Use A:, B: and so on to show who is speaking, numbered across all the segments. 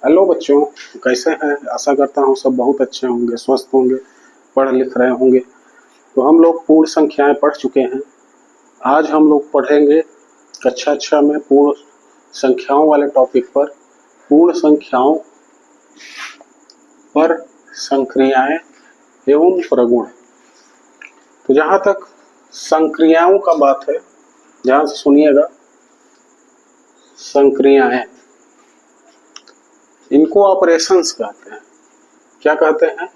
A: Hello बच्चों, कैसे हैं? आशा करता हूँ सब बहुत अच्छे होंगे, स्वस्थ होंगे, पढ़ लिख रहे होंगे। तो हम लोग पूर्ण संख्याएं पढ़ चुके हैं। आज हम लोग पढ़ेंगे कक्षा 6 में पूर्ण संख्याओं वाले टॉपिक पर, पूर्ण संख्याओं पर संक्रियाएं एवं प्रगुण। तो जहाँ तक संक्रियाओं का बात है, ध्यान से सुनिएगा। संक्रियाएं, इनको ऑपरेशंस कहते हैं। क्या कहते हैं?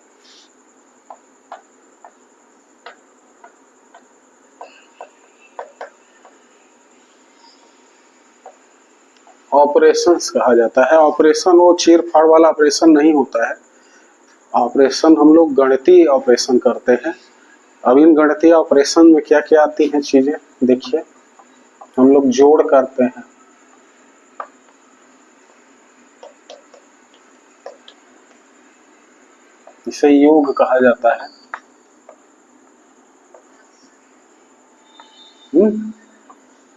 A: ऑपरेशंस कहा जाता है। ऑपरेशन वो चीर फाड़ वाला ऑपरेशन नहीं होता है। ऑपरेशन हम लोग गणितीय ऑपरेशन करते हैं। अब इन गणितीय ऑपरेशन में क्या क्या आती हैं चीजें देखिए। हम लोग जोड़ करते हैं, इसे योग कहा जाता है।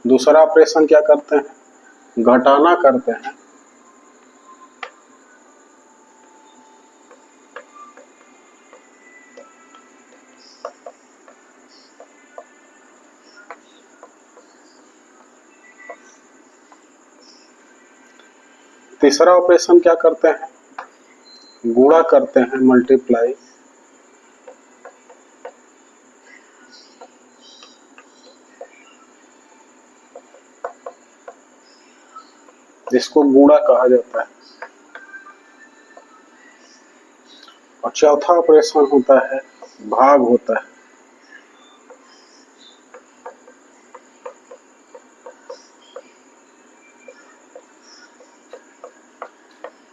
A: दूसरा ऑपरेशन क्या करते हैं? घटाना करते हैं। तीसरा ऑपरेशन क्या करते हैं? गुणा करते हैं, मल्टीप्लाई। इसको गुणा कहा जाता है। और चौथा ऑपरेशन होता है भाग होता है।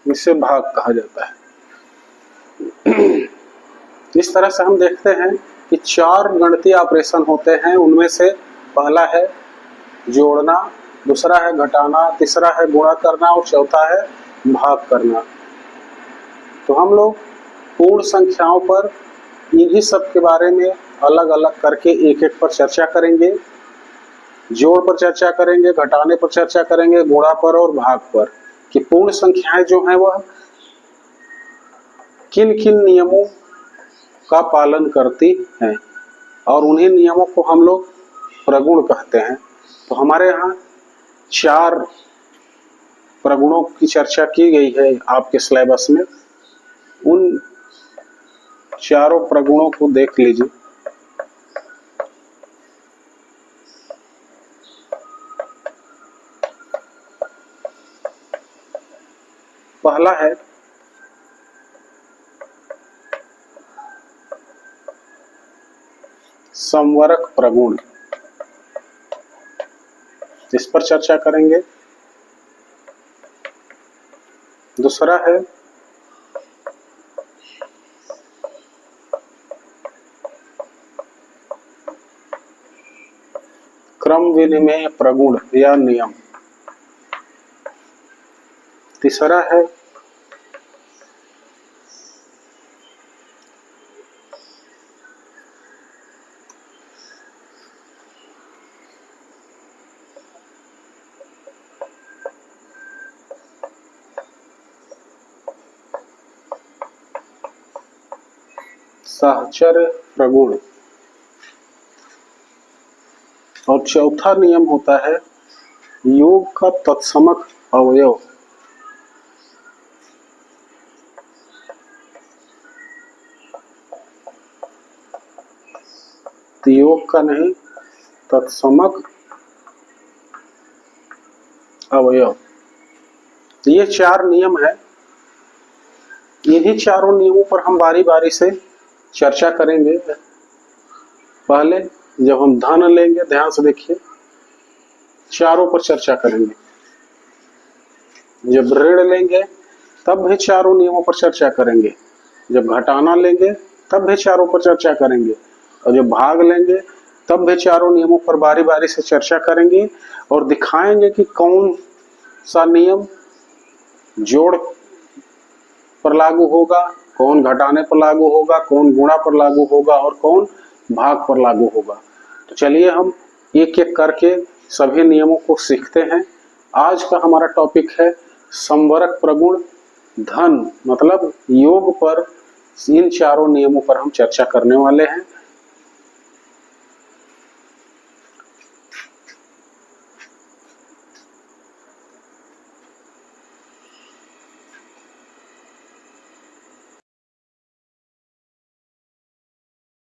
A: इसे भाग कहा जाता है। इस तरह से हम देखते हैं कि 4 गणितीय ऑपरेशन होते हैं। उनमें से पहला है जोड़ना, दूसरा है घटाना, तीसरा है गुणा करना और चौथा है भाग करना। तो हम लोग पूर्ण संख्याओं पर इन्हीं सब के बारे में अलग अलग करके एक एक पर चर्चा करेंगे। जोड़ पर चर्चा करेंगे, घटाने पर चर्चा करेंगे, गुणा पर और भाग पर, कि पूर्ण संख्याएं जो हैं वह किन किन नियमों का पालन करती हैं, और उन्हीं नियमों को हम लोग प्रगुण कहते हैं। तो हमारे यहाँ 4 प्रगुणों की चर्चा की गई है आपके सिलेबस में। उन चारों प्रगुणों को देख लीजिए। पहला है समवरक प्रगुण, इस पर चर्चा करेंगे। दूसरा है क्रम विनिमेय प्रगुण या नियम। तीसरा है सहचर्य प्रगुण। और चौथा नियम होता है योग का तत्समक अवयव। योग का नहीं, तत्समक अवयव। ये 4 नियम है। इन्हीं चारों नियमों पर हम बारी बारी से चर्चा करेंगे। पहले जब हम धन लेंगे, ध्यान से देखिए, चारों पर चर्चा करेंगे। जब ऋण लेंगे तब भी चारों नियमों पर चर्चा करेंगे। जब घटाना लेंगे तब भी चारों पर चर्चा करेंगे। और जब भाग लेंगे तब भी चारों नियमों पर बारी बारी से चर्चा करेंगे और दिखाएंगे कि कौन सा नियम जोड़ पर लागू होगा, कौन घटाने पर लागू होगा, कौन गुणा पर लागू होगा और कौन भाग पर लागू होगा। तो चलिए हम एक एक करके सभी नियमों को सीखते हैं। आज का हमारा टॉपिक है समवरक प्रगुण धन मतलब योग पर इन चारों नियमों पर हम चर्चा करने वाले हैं।